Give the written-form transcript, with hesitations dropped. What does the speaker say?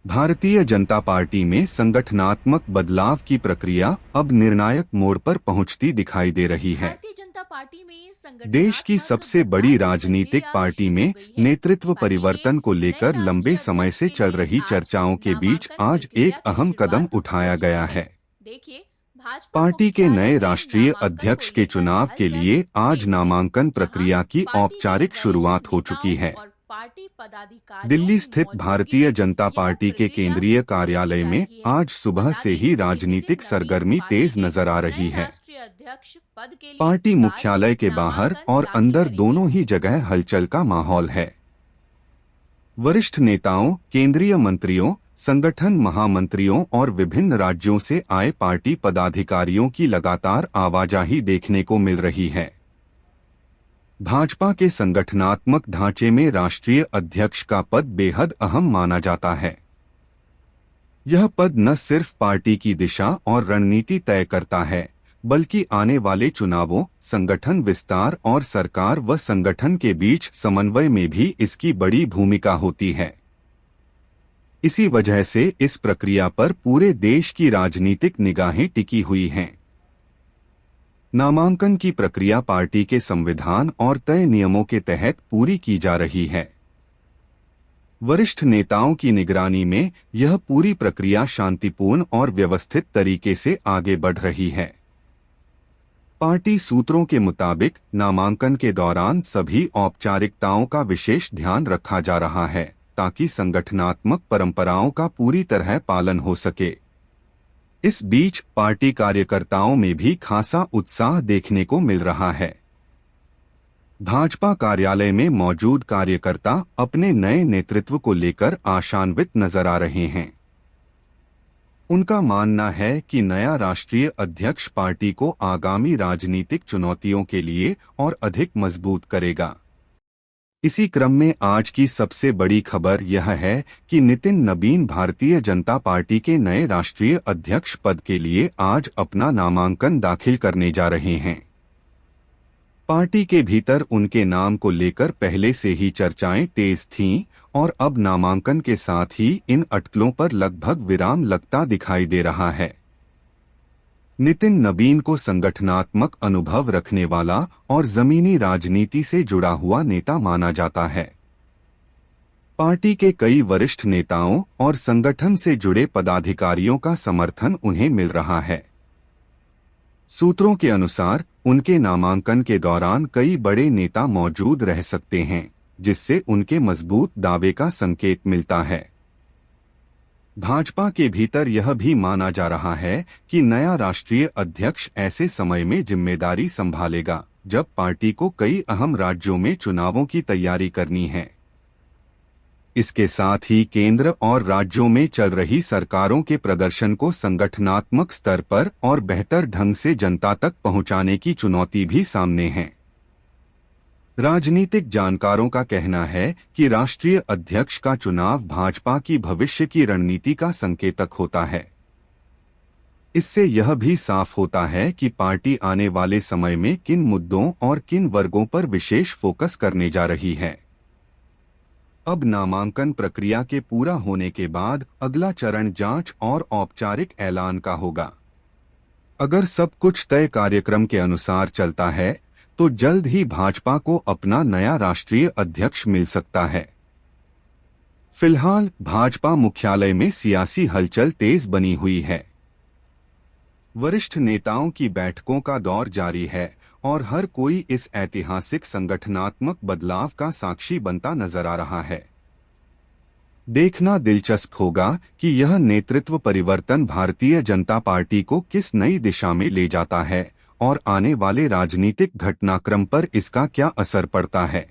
Bharatiya Janata party में संगठनात्मक बदलाव की प्रक्रिया अब निर्णायक मोड़ पर पहुंचती दिखाई दे रही है। भारतीय जनता पार्टी में देश की संगठनात्मक सबसे बदलाव बड़ी की राजनीतिक प्रक्रिया पार्टी शुरू हो में गई है। नेतृत्व पार्टी के परिवर्तन को नए लेकर लंबे राष्ट्रीय समय अध्यक्ष से के चल लिए रही आज चर्चाओं के बीच नामांकन आज एक प्रक्रिया की अहम कदम शुरुआत उठाया हो गया चुकी है। देखिए, भाजपा पार्टी के मुख्यालय नए से राष्ट्रीय नामांकन को अध्यक्ष के लेकर चुनाव के हलचल लिए आज तेज है, नामांकन जहां प्रक्रिया की पार्टी के औपचारिक वरिष्ठ शुरुआत हो चुकी नेताओं है। और पार्टी पदाधिकारियों दिल्ली की स्थित मौजूदगी भारतीय में जनता यह पार्टी के प्रक्रिया केंद्रीय शुरू की कार्यालय जा में रही है। आज सुबह बता से दें ही कि नितिन राजनीतिक नवीन सरगर्मी पार्टी तेज के नजर आ रही नए है। राष्ट्रीय अध्यक्ष पद के लिए पार्टी आज मुख्यालय के बाहर नामांकन और दाखिल अंदर करेंगे। दोनों ही जगह हलचल का माहौल है। वरिष्ठ नेताओं, केंद्रीय मंत्रियों, संगठन महामंत्रियों और विभिन्न राज्यों से आए पार्टी पदाधिकारियों की लगातार आवाजाही देखने को मिल रही है। भाजपा के संगठनात्मक ढांचे में राष्ट्रीय अध्यक्ष का पद बेहद अहम माना जाता है। यह पद न सिर्फ पार्टी की दिशा और रणनीति तय करता है, बल्कि आने वाले चुनावों, संगठन विस्तार और सरकार व संगठन के बीच समन्वय में भी इसकी बड़ी भूमिका होती है। इसी वजह से इस प्रक्रिया पर पूरे देश की राजनीतिक निगाहें टिकी हुई हैं। नामांकन की प्रक्रिया पार्टी के संविधान और तय नियमों के तहत पूरी की जा रही है। वरिष्ठ नेताओं की निगरानी में यह पूरी प्रक्रिया शांतिपूर्ण और व्यवस्थित तरीके से आगे बढ़ रही है। पार्टी सूत्रों के मुताबिक नामांकन के दौरान सभी औपचारिकताओं का विशेष ध्यान रखा जा रहा है, ताकि संगठनात्मक परंपराओं का पूरी तरह पालन हो सके। इस बीच पार्टी कार्यकर्ताओं में भी खासा उत्साह देखने को मिल रहा है। भाजपा कार्यालय में मौजूद कार्यकर्ता अपने नए नेतृत्व को लेकर आशान्वित नजर आ रहे हैं। उनका मानना है कि नया राष्ट्रीय अध्यक्ष पार्टी को आगामी राजनीतिक चुनौतियों के लिए और अधिक मजबूत करेगा। इसी क्रम में आज की सबसे बड़ी खबर यह है कि नितिन नबीन भारतीय जनता पार्टी के नए राष्ट्रीय अध्यक्ष पद के लिए आज अपना नामांकन दाखिल करने जा रहे हैं। पार्टी के भीतर उनके नाम को लेकर पहले से ही चर्चाएं तेज थीं और अब नामांकन के साथ ही इन अटकलों पर लगभग विराम लगता दिखाई दे रहा है। नितिन नबीन को संगठनात्मक अनुभव रखने वाला और जमीनी राजनीति से जुड़ा हुआ नेता माना जाता है। पार्टी के कई वरिष्ठ नेताओं और संगठन से जुड़े पदाधिकारियों का समर्थन उन्हें मिल रहा है। सूत्रों के अनुसार उनके नामांकन के दौरान कई बड़े नेता मौजूद रह सकते हैं, जिससे उनके मजबूत दावे का संकेत मिलता है। भाजपा के भीतर यह भी माना जा रहा है कि नया राष्ट्रीय अध्यक्ष ऐसे समय में जिम्मेदारी संभालेगा जब पार्टी को कई अहम राज्यों में चुनावों की तैयारी करनी है। इसके साथ ही केंद्र और राज्यों में चल रही सरकारों के प्रदर्शन को संगठनात्मक स्तर पर और बेहतर ढंग से जनता तक पहुंचाने की चुनौती भी सामने है। राजनीतिक जानकारों का कहना है कि राष्ट्रीय अध्यक्ष का चुनाव भाजपा की भविष्य की रणनीति का संकेतक होता है। इससे यह भी साफ होता है कि पार्टी आने वाले समय में किन मुद्दों और किन वर्गों पर विशेष फोकस करने जा रही है। अब नामांकन प्रक्रिया के पूरा होने के बाद अगला चरण जांच और औपचारिक ऐलान का होगा। अगर सब कुछ तय कार्यक्रम के अनुसार चलता है तो जल्द ही भाजपा को अपना नया राष्ट्रीय अध्यक्ष मिल सकता है। फिलहाल भाजपा मुख्यालय में सियासी हलचल तेज बनी हुई है। वरिष्ठ नेताओं की बैठकों का दौर जारी है और हर कोई इस ऐतिहासिक संगठनात्मक बदलाव का साक्षी बनता नजर आ रहा है। देखना दिलचस्प होगा कि यह नेतृत्व परिवर्तन भारतीय जनता पार्टी को किस नई दिशा में ले जाता है और आने वाले राजनीतिक घटनाक्रम पर इसका क्या असर पड़ता है।